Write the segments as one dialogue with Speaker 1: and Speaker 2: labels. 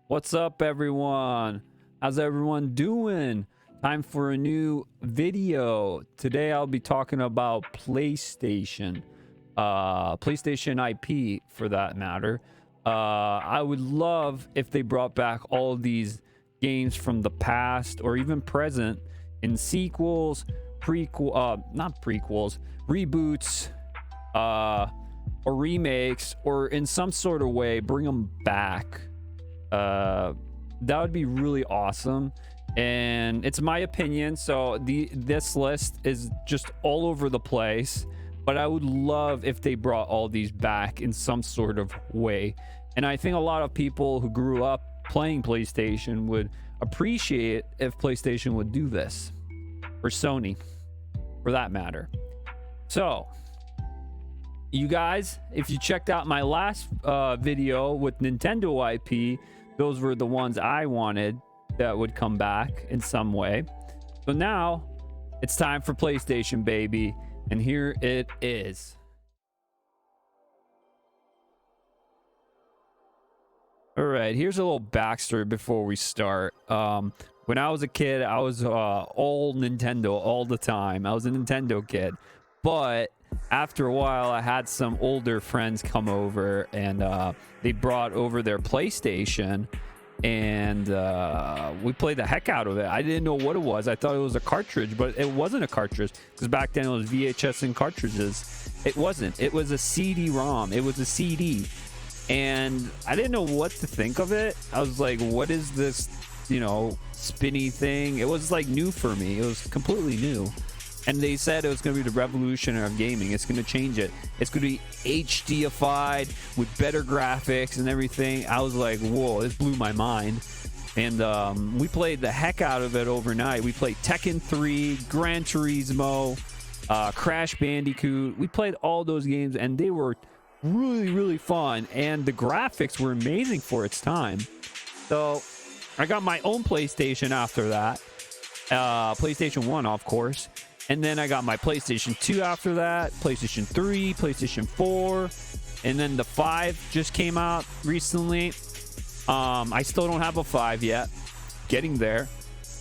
Speaker 1: What's up, everyone? How's everyone doing? Time for a new video. Today I'll be talking about PlayStation IP for that matter. I would love if they brought back all of these games from the past or even present in sequels, not prequels, reboots, or remakes, or in some sort of way bring them back. That would be really awesome, and it's my opinion, so this list is just all over the place, but I would love if they brought all these back in some sort of way. And I think a lot of people who grew up playing PlayStation would appreciate if PlayStation would do this, or Sony for that matter. So you guys, if you checked out my last video with Nintendo IP, those were the ones I wanted that would come back in some way. So now it's time for PlayStation, baby, and here it is. All right, here's a little backstory before we start. When I was a kid, I was all Nintendo all the time. I was a Nintendo kid, but after a while, I had some older friends come over, and they brought over their PlayStation, and we played the heck out of it. I didn't know what it was. I thought it was a cartridge, but it wasn't a cartridge, because back then it was VHS and cartridges. It wasn't. It was a CD-ROM. It was a CD, and I didn't know what to think of it. I was like, what is this, spinny thing? It was like new for me. It was completely new. And they said it was going to be the revolution of gaming. It's going to change it. It's going to be HDified with better graphics and everything. I was like, whoa, this blew my mind. And we played the heck out of it overnight. We played Tekken 3, Gran Turismo, Crash Bandicoot. We played all those games, and they were really, really fun. And the graphics were amazing for its time. So I got my own PlayStation after that. PlayStation 1, of course. And then I got my PlayStation 2 after that, PlayStation 3, PlayStation 4, and then the 5 just came out recently. I still don't have a 5 yet, getting there.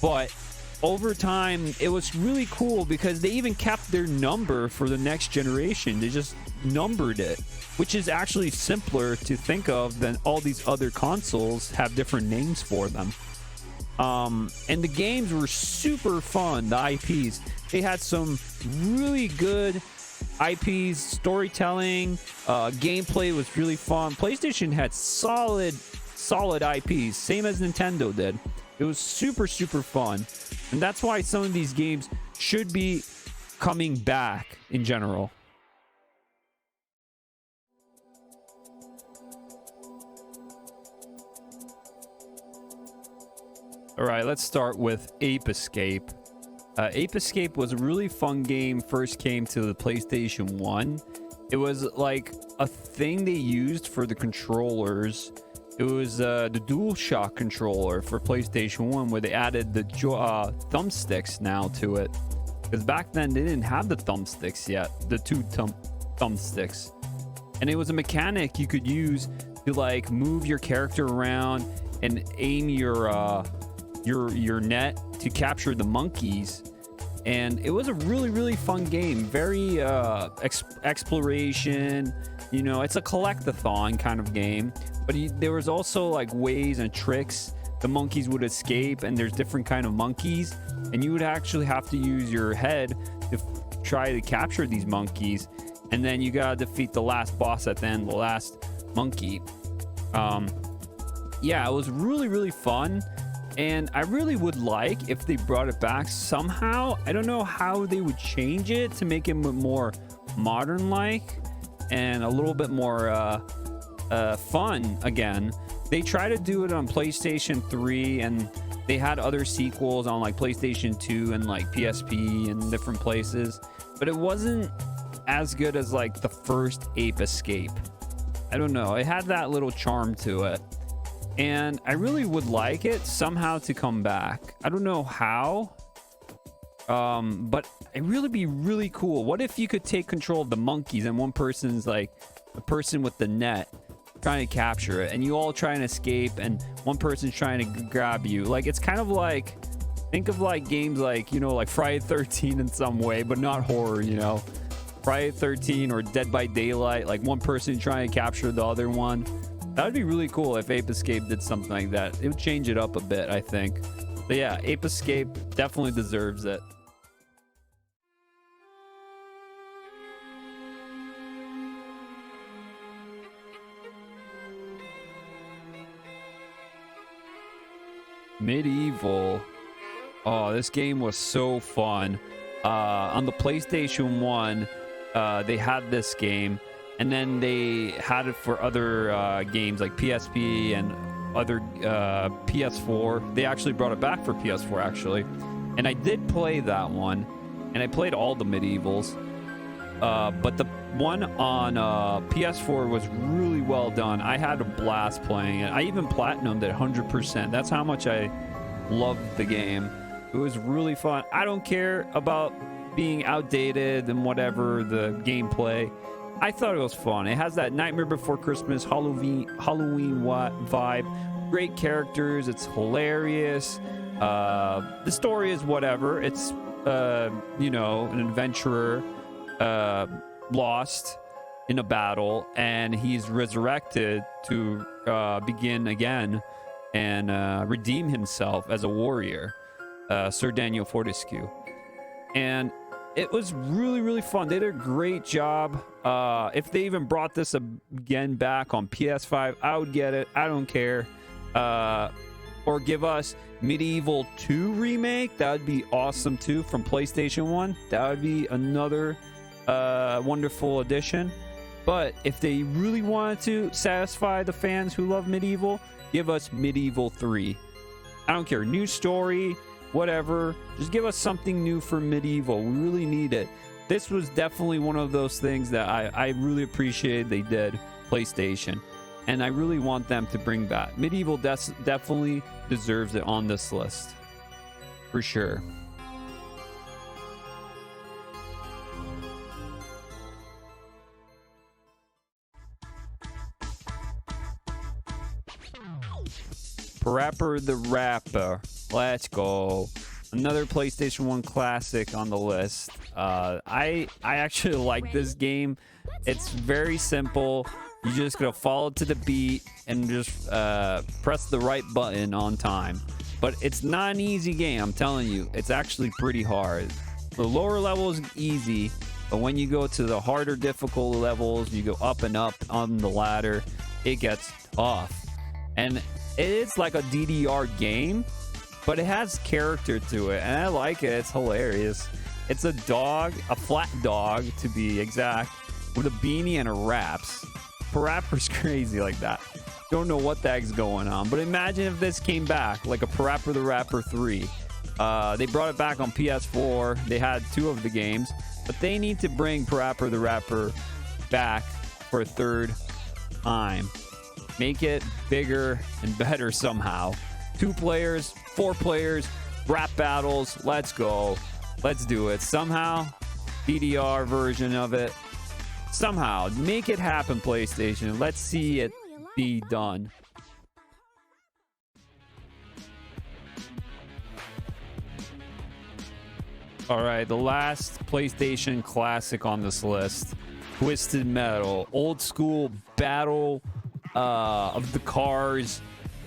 Speaker 1: But over time, it was really cool because they even kept their number for the next generation. They just numbered it, which is actually simpler to think of than all these other consoles have different names for them. And the games were super fun, the IPs. They had some really good IPs, storytelling, gameplay was really fun. PlayStation had solid IPs, same as Nintendo did. It was super, super fun. And that's why some of these games should be coming back in general. All right, let's start with Ape Escape. Ape Escape was a really fun game, first came to the PlayStation 1. It was like a thing they used for the controllers. It was the DualShock controller for PlayStation 1, where they added the thumbsticks now to it. Because back then they didn't have the thumbsticks yet, the two thumbsticks. And it was a mechanic you could use to like move your character around and aim your net to capture the monkeys. And it was a really, really fun game. Very exploration, it's a collect-a-thon kind of game, but there was also like ways and tricks the monkeys would escape, and there's different kind of monkeys, and you would actually have to use your head to try to capture these monkeys, and then you gotta defeat the last boss at the end, the last monkey. Yeah, it was really, really fun. And I really would like if they brought it back somehow. I don't know how they would change it to make it more modern-like and a little bit more fun again. They tried to do it on PlayStation 3, and they had other sequels on like PlayStation 2 and like PSP and different places. But it wasn't as good as like the first Ape Escape. I don't know. It had that little charm to it. And I really would like it somehow to come back. I don't know how, but it really be really cool. What if you could take control of the monkeys and one person's like the person with the net trying to capture it, and you all try and escape, and one person's trying to grab you. Like, it's kind of like, think of like games like, you know, like Friday the 13th in some way, but not horror, you know. Friday the 13th or Dead by Daylight, like one person trying to capture the other one. That would be really cool if Ape Escape did something like that. It would change it up a bit, I think. But yeah, Ape Escape definitely deserves it. Medieval. Oh, this game was so fun. On the PlayStation 1, they had this game, and then they had it for other games like PSP and other PS4. They actually brought it back for PS4, actually. And I did play that one, and I played all the Medievals. But the one on PS4 was really well done. I had a blast playing it. I even platinumed it 100%. That's how much I loved the game. It was really fun. I don't care about being outdated and whatever the gameplay. I thought it was fun. It has that Nightmare Before Christmas Halloween vibe. Great characters. It's hilarious. The story is whatever. It's you know, an adventurer lost in a battle, and he's resurrected to begin again and redeem himself as a warrior, Sir Daniel Fortescue. And it was really, really fun. They did a great job. If they even brought this again back on PS5, I would get it. I don't care. Or give us Medieval 2 remake. That would be awesome too, from PlayStation 1. That would be another wonderful addition. But if they really wanted to satisfy the fans who love Medieval, give us Medieval 3. I don't care, new story, whatever, just give us something new for Medieval. We really need it. This was definitely one of those things that I really appreciated they did, PlayStation, and I really want them to bring back. Medieval definitely deserves it on this list for sure. PaRappa The Rapper. Let's go. Another PlayStation 1 classic on the list. I actually like this game. It's very simple. You just gotta follow to the beat and just press the right button on time. But it's not an easy game, I'm telling you. It's actually pretty hard. The lower level is easy, but when you go to the harder difficult levels, you go up and up on the ladder, it gets tough. And it is like a DDR game, but it has character to it, and I like it. It's hilarious. It's a dog, a flat dog to be exact, with a beanie and a wraps. PaRappa's crazy like that. Don't know what the heck's going on, but imagine if this came back, like a PaRappa The Rapper 3. They brought it back on PS4. They had 2 of the games, but they need to bring PaRappa The Rapper back for a 3rd time. Make it bigger and better somehow. 2 players, 4 players, rap battles. Let's go. Let's do it. Somehow, DDR version of it. Somehow, make it happen, PlayStation. Let's see it be done. All right, the last PlayStation classic on this list. Twisted Metal. Old school battle of the cars,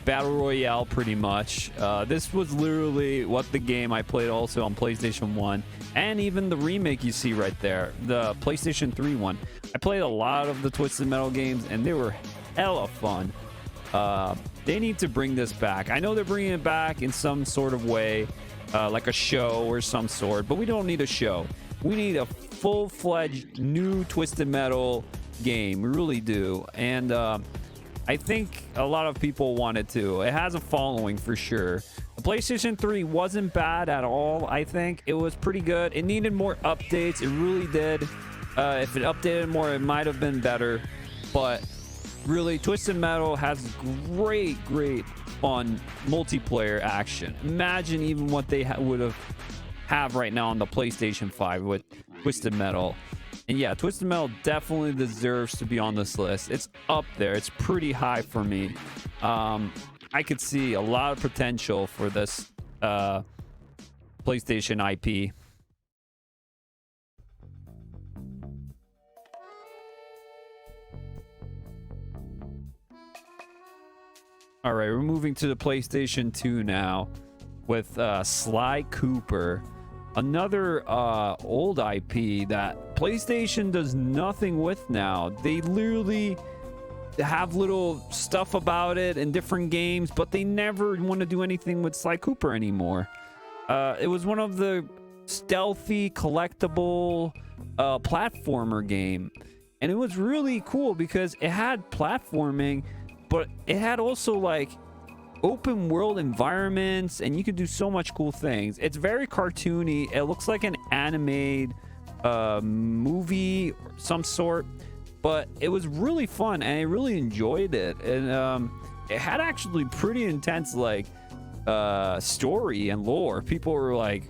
Speaker 1: battle royale, pretty much. This was literally what the game I played also on PlayStation 1, and even the remake you see right there, the PlayStation 3 one. I played a lot of the Twisted Metal games, and they were hella fun. They need to bring this back. I know they're bringing it back in some sort of way, like a show or some sort, but we don't need a show. We need a full-fledged new Twisted Metal game. We really do. And I think a lot of people want it to. It has a following for sure. The PlayStation 3 wasn't bad at all, I think. It was pretty good. It needed more updates. It really did. If it updated more, it might have been better. But really, Twisted Metal has great fun multiplayer action. Imagine even what they would have right now on the PlayStation 5 with Twisted Metal. And yeah, Twisted Metal definitely deserves to be on this list. It's up there. It's pretty high for me. I could see a lot of potential for this PlayStation IP. All right, we're moving to the PlayStation 2 now with Sly Cooper. Another old IP that PlayStation does nothing with now. They literally have little stuff about it in different games, but they never want to do anything with Sly Cooper anymore. It was one of the stealthy, collectible platformer game. And it was really cool because it had platforming, but it had also like open world environments, and you could do so much cool things. It's very cartoony. It looks like an animated movie or some sort, but it was really fun and I really enjoyed it. And it had actually pretty intense like story and lore. People were like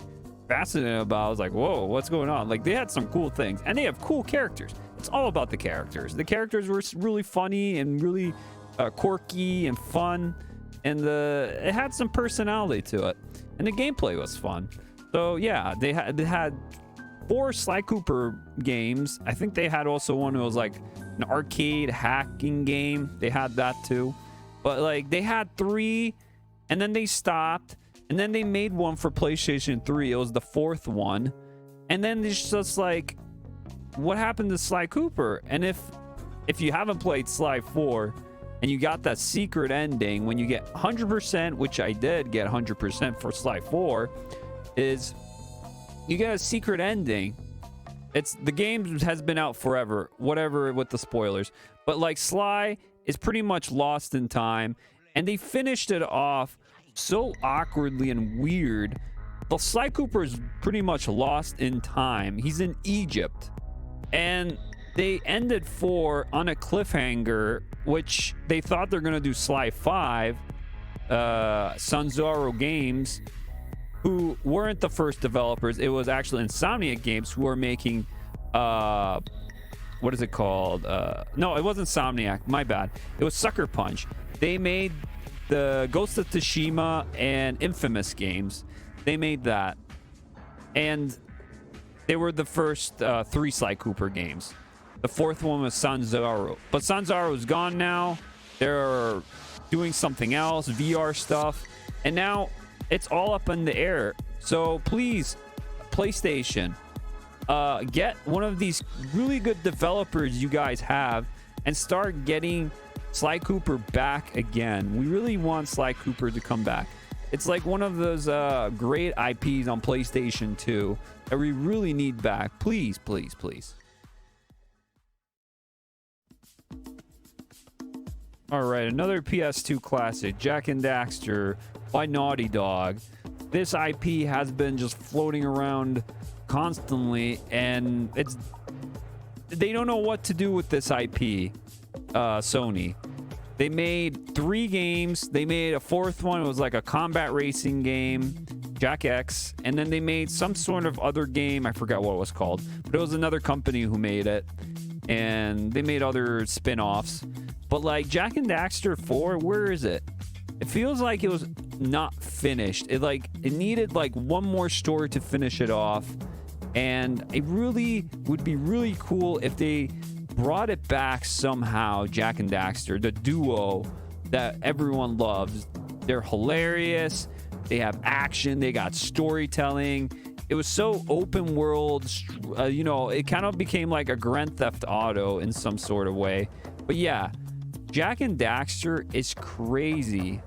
Speaker 1: fascinated about it. I was like, whoa, what's going on? Like, they had some cool things and they have cool characters. It's all about the characters. The characters were really funny and really quirky and fun, and it had some personality to it, and the gameplay was fun. So yeah, they had 4 Sly Cooper games. I think they had also one that was like an arcade hacking game. They had that too, but like they had 3 and then they stopped, and then they made one for PlayStation 3. It was the 4th one, and then it's just like, what happened to Sly Cooper? And if you haven't played Sly 4 and you got that secret ending when you get 100%, which I did get 100% for Sly 4, is you get a secret ending. The game has been out forever, whatever with the spoilers, but like Sly is pretty much lost in time, and they finished it off so awkwardly and weird. The Sly Cooper is pretty much lost in time. He's in Egypt, and they ended 4 on a cliffhanger, which they thought they're going to do Sly 5. Sunzaro Games, who weren't the first developers. It was actually Insomniac Games who were making, what is it called? No, it wasn't Insomniac. My bad. It was Sucker Punch. They made the Ghost of Tsushima and Infamous games. They made that. And they were the first 3 Sly Cooper games. The 4th one was Sanzaro, but Sanzaro is gone now. They're doing something else, VR stuff, and now it's all up in the air. So please, PlayStation, get one of these really good developers you guys have and start getting Sly Cooper back again. We really want Sly Cooper to come back. It's like one of those great IPs on PlayStation 2 that we really need back. Please, please, please. All right, another PS2 classic, Jak and Daxter by Naughty Dog. This IP has been just floating around constantly, and they don't know what to do with this IP, Sony. They made 3 games. They made a 4th one. It was like a combat racing game, Jak X, and then they made some sort of other game. I forgot what it was called, but it was another company who made it, and they made other spin-offs. But like Jak and Daxter 4, where is it? It feels like it was not finished. It needed like one more story to finish it off. And it really would be really cool if they brought it back somehow, Jak and Daxter, the duo that everyone loves. They're hilarious. They have action. They got storytelling. It was so open world, it kind of became like a Grand Theft Auto in some sort of way. But yeah, Jak and Daxter is crazy,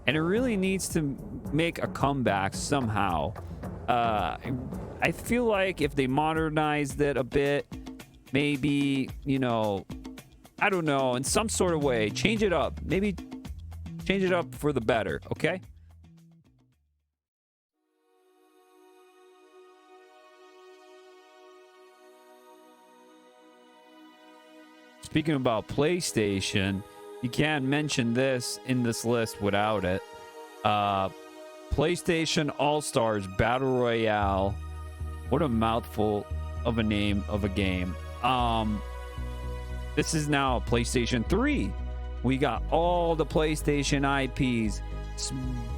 Speaker 1: and it really needs to make a comeback somehow. I feel like if they modernized it a bit, maybe, I don't know, in some sort of way, change it up. Maybe change it up for the better, okay? Speaking about PlayStation, you can't mention this in this list without it. PlayStation All-Stars Battle Royale. What a mouthful of a name of a game. this is now PlayStation 3. We got all the PlayStation IPs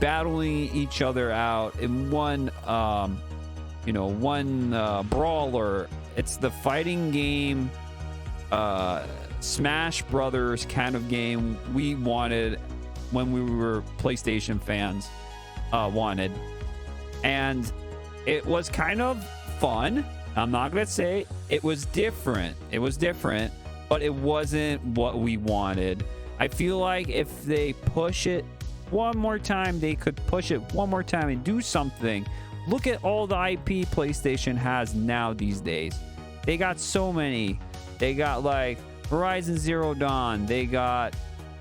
Speaker 1: battling each other out in one brawler. It's the fighting game, Smash Brothers kind of game we wanted when we were PlayStation fans, wanted. And it was kind of fun. I'm not gonna say it was different. It was different, but it wasn't what we wanted. I feel like if they push it one more time, they could push it one more time and do something. Look at all the IP PlayStation has now these days. They got so many. They got like Horizon Zero Dawn. They got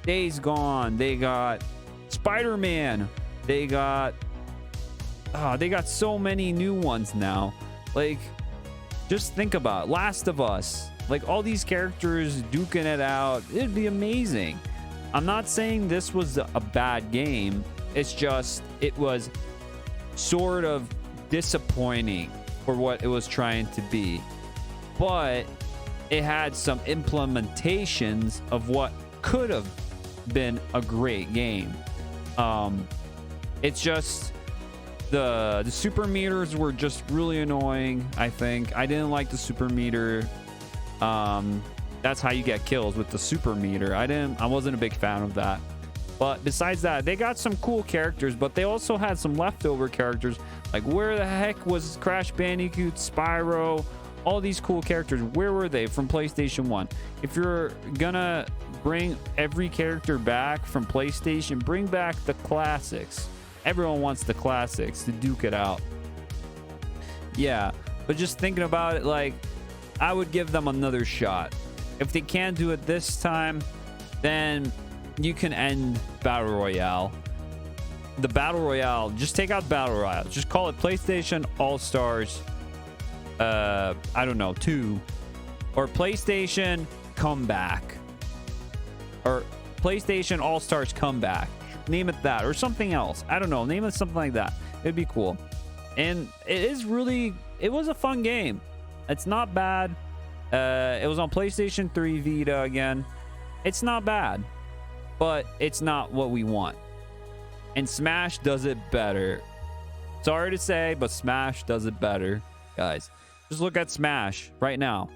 Speaker 1: Days Gone. They got Spider-Man. They got so many new ones now. Like, just think about it. Last of Us. Like, all these characters duking it out. It'd be amazing. I'm not saying this was a bad game. It's just, it was sort of disappointing for what it was trying to be. But it had some implementations of what could have been a great game. It's just the super meters were just really annoying. I think I didn't like the super meter. That's how you get kills, with the super meter. I wasn't a big fan of that. But besides that, they got some cool characters, but they also had some leftover characters. Like, where the heck was Crash Bandicoot, Spyro, all these cool characters? Where were they from PlayStation 1? If you're gonna bring every character back from PlayStation, bring back the classics. Everyone wants the classics to duke it out. Yeah, but just thinking about it, like, I would give them another shot. If they can't do it this time, then you can end Battle Royale. The Battle Royale, just take out Battle Royale. Just call it PlayStation All-Stars, I don't know, 2. Or PlayStation Comeback. Or PlayStation All-Stars Comeback. Name it that. Or something else. I don't know. Name it something like that. It'd be cool. And it was a fun game. It's not bad. It was on PlayStation 3 Vita again. It's not bad, but it's not what we want. And Smash does it better. Sorry to say, but Smash does it better, guys. Just look at Smash right now.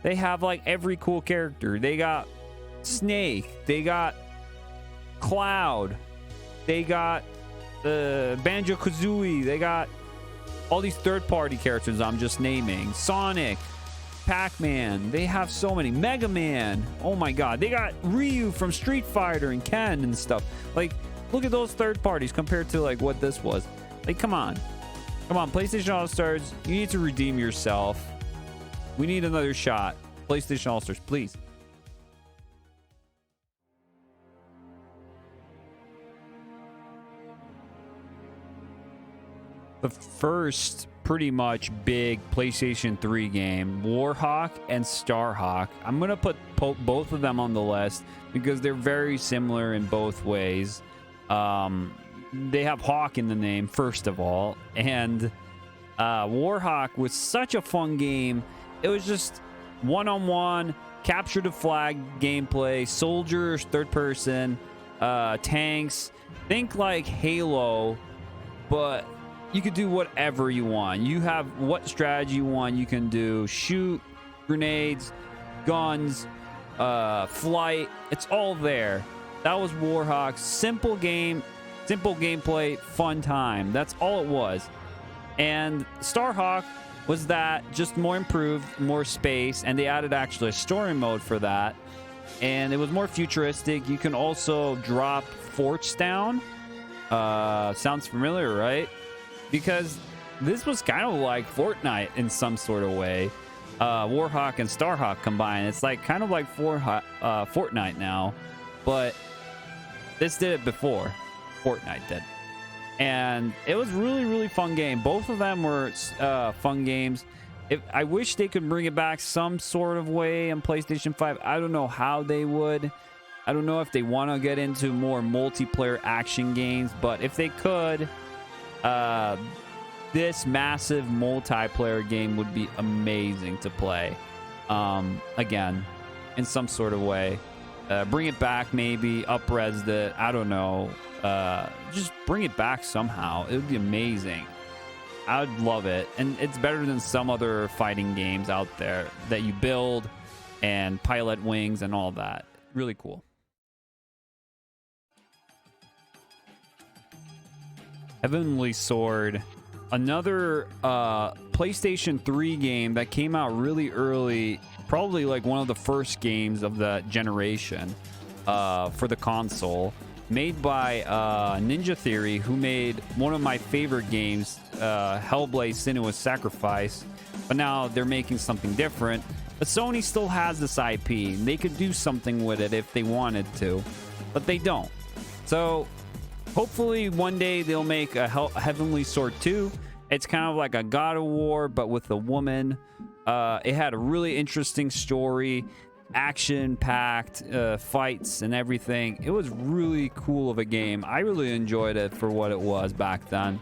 Speaker 1: They have like every cool character. They got Snake. They got Cloud. They got Banjo-Kazooie. They got all these third-party characters I'm just naming. Sonic, Pac-Man. They have so many. Mega Man. Oh my god. They got Ryu from Street Fighter and Ken and stuff. Like, look at those third parties compared to like what this was. Like, come on. Come on, PlayStation All-Stars. You need to redeem yourself. We need another shot. PlayStation All-Stars, please. The first pretty much big PlayStation 3 game, Warhawk and Starhawk. I'm going to put both of them on the list because they're very similar in both ways. They have Hawk in the name, first of all. And Warhawk was such a fun game. It was just one-on-one, capture the flag gameplay, soldiers, third person, tanks. Think like Halo, but you could do whatever you want. You have what strategy you want, you can do. Shoot, grenades, guns, flight. It's all there. That was Warhawk. Simple game, simple gameplay, fun time. That's all it was. And Starhawk was that, just more improved, more space, and they added actually a story mode for that. And it was more futuristic. You can also drop forts down. Sounds familiar, right? Because this was kind of like Fortnite in some sort of way. Warhawk and Starhawk combined. It's like kind of like Fortnite now, but this did it before Fortnite did. And it was really, really fun game. Both of them were fun games. I wish they could bring it back some sort of way on PlayStation 5. I don't know how they would. I don't know if they want to get into more multiplayer action games, but if they could, this massive multiplayer game would be amazing to play. again in some sort of way. Bring it back, maybe up-res it. I don't know. Just bring it back somehow. It would be amazing. I would love it. And it's better than some other fighting games out there that you build and pilot wings and all that. Really cool. Heavenly Sword. Another PlayStation 3 game that came out really early. Probably like one of the first games of that generation for the console. Made by Ninja Theory, who made one of my favorite games, Hellblade: Senua's Sacrifice. But now they're making something different. But Sony still has this IP. They could do something with it if they wanted to. But they don't. So hopefully one day they'll make a Heavenly Sword 2. It's kind of like a God of War, but with a woman. It had a really interesting story. Action-packed fights and everything. It was really cool of a game. I really enjoyed it for what it was back then,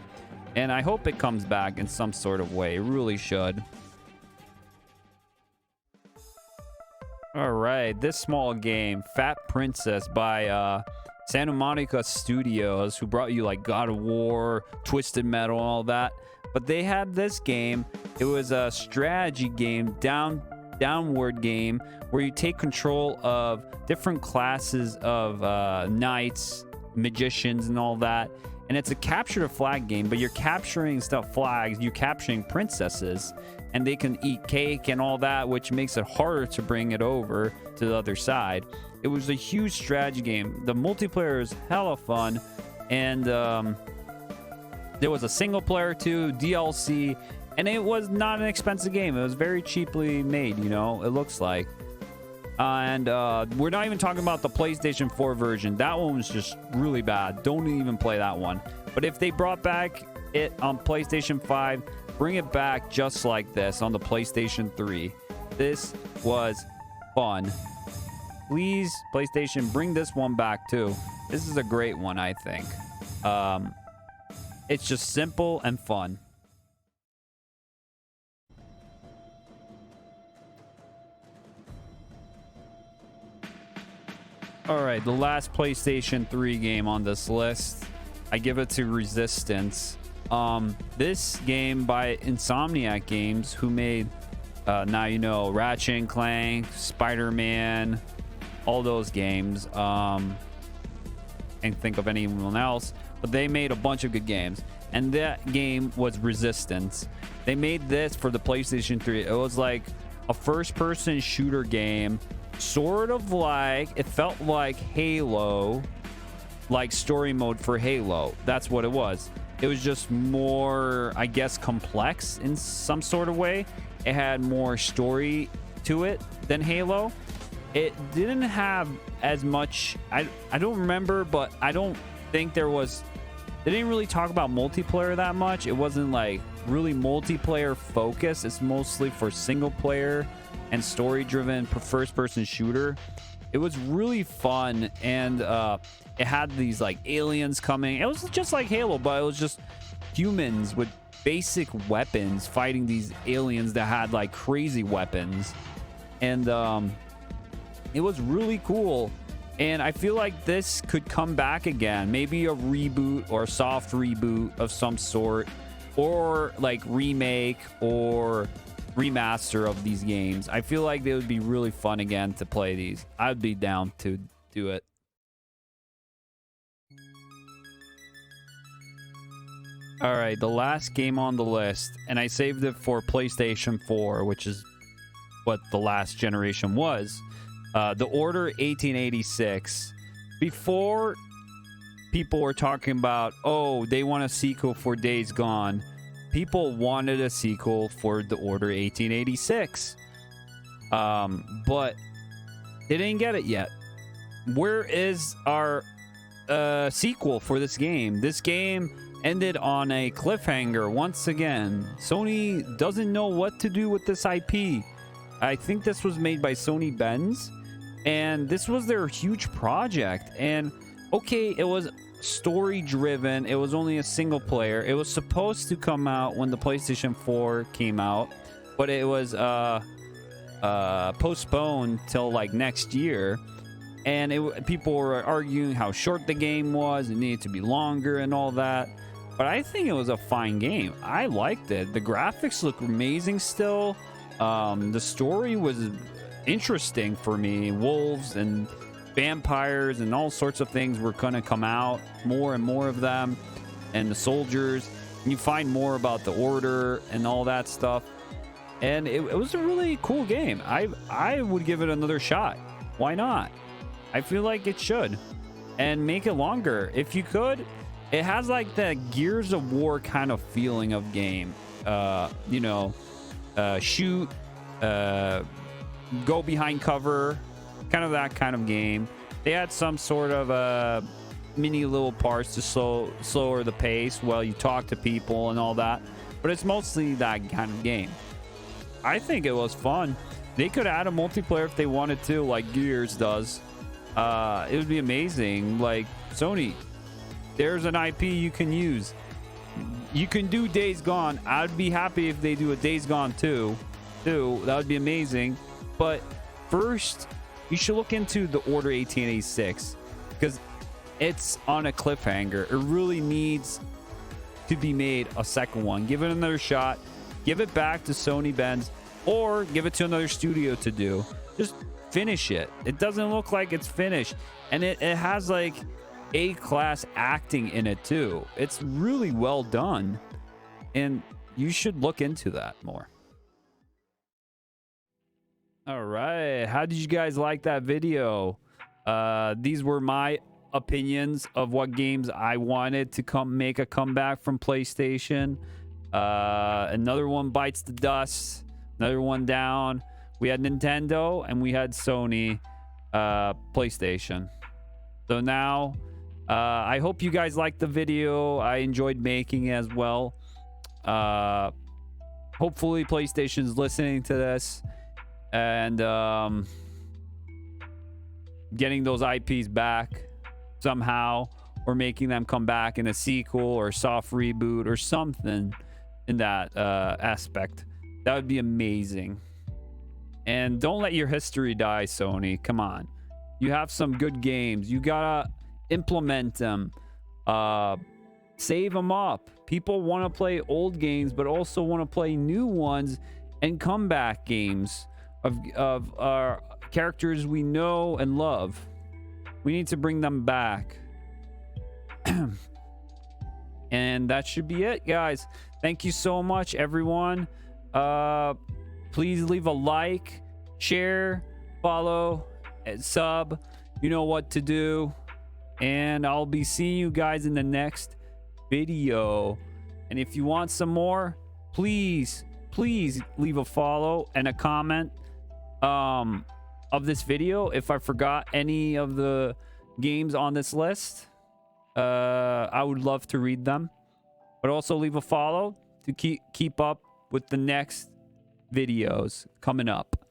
Speaker 1: and I hope it comes back in some sort of way. It really should. All right, this small game, Fat Princess by Santa Monica Studios, who brought you like God of War, Twisted Metal, and all that. But they had this game. It was a strategy game, downward game, where you take control of different classes of knights, magicians, and all that. And it's a capture the flag game, but you're capturing flags, you're capturing princesses, and they can eat cake and all that, which makes it harder to bring it over to the other side. It was a huge strategy game. The multiplayer is hella fun, and there was a single player too, DLC, and it was not an expensive game. It was very cheaply made, you know, it looks like. And we're not even talking about the PlayStation 4 version. That one was just really bad. Don't even play that one. But if they brought back it on PlayStation 5, bring it back just like this on the PlayStation 3. This was fun. Please, PlayStation, bring this one back too. This is a great one, I think. It's just simple and fun. All right, the last PlayStation 3 game on this list, I give it to Resistance. This game by Insomniac Games, who made, now you know, Ratchet and Clank, Spider-Man, all those games. And think of anyone else, but they made a bunch of good games. And that game was Resistance. They made this for the PlayStation 3. It was like a first-person shooter game. Sort of like, it felt like Halo, like story mode for Halo. That's what it was. It was just more, I guess, complex in some sort of way. It had more story to it than Halo. It didn't have as much, I don't remember, but I don't think they didn't really talk about multiplayer that much. It wasn't like really multiplayer focused. It's mostly for single player and story-driven first-person shooter. It was really fun, and it had these like aliens coming. It was just like Halo, but it was just humans with basic weapons fighting these aliens that had like crazy weapons, and it was really cool. And I feel like this could come back again, maybe a reboot or a soft reboot of some sort, or like remake or remaster of these games. I feel like they would be really fun again to play these. I'd be down to do it. All right, the last game on the list, and I saved it for PlayStation 4, which is what the last generation was. The Order 1886. Before, people were talking about, oh, they want a sequel for Days Gone. People wanted a sequel for The Order 1886. But they didn't get it yet. Where is our sequel for this game? This game ended on a cliffhanger once again. Sony doesn't know what to do with this IP. I think this was made by Sony Benz, and this was their huge project. And okay, it was story driven. It was only a single player. It was supposed to come out when the PlayStation 4 came out, but it was postponed till like next year. And people were arguing how short the game was. It needed to be longer and all that. But I think it was a fine game. I liked it. The graphics look amazing still. The story was interesting for me. Wolves and vampires and all sorts of things were going to come out. More and more of them. And the soldiers. And you find more about the order and all that stuff. And it was a really cool game. I would give it another shot. Why not? I feel like it should. And make it longer. If you could. It has like the Gears of War kind of feeling of game. You know, shoot, go behind cover, kind of that kind of game. They had some sort of mini little parts to slower the pace while you talk to people and all that. But it's mostly that kind of game. I think it was fun. They could add a multiplayer if they wanted to, like Gears does. It would be amazing. Like, Sony, there's an IP you can use. You can do Days Gone. I'd be happy if they do a Days Gone 2. That would be amazing. But first, you should look into the Order 1886 because it's on a cliffhanger. It really needs to be made a second one. Give it another shot. Give it back to Sony Benz or give it to another studio to do. Just finish it. It doesn't look like it's finished. And it has like A-class acting in it too. It's really well done. And you should look into that more. All right. How did you guys like that video? These were my opinions of what games I wanted to make a comeback from PlayStation. Another one bites the dust. Another one down. We had Nintendo and we had Sony, PlayStation. So now, I hope you guys liked the video. I enjoyed making it as well. Hopefully PlayStation's listening to this and getting those IPs back somehow, or making them come back in a sequel or soft reboot or something in that aspect. That would be amazing. And don't let your history die, Sony. Come on. You have some good games. You gotta implement them. Save them up. People want to play old games, but also want to play new ones and comeback games of our characters we know and love. We need to bring them back. And that should be it, guys. Thank you so much, everyone. Please leave a like, share, follow, and sub. You know what to do. And I'll be seeing you guys in the next video. And if you want some more, please leave a follow and a comment of this video. If I forgot any of the games on this list, I would love to read them. But also leave a follow to keep up with the next videos coming up.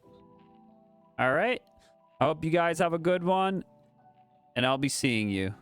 Speaker 1: All right. I hope you guys have a good one, and I'll be seeing you.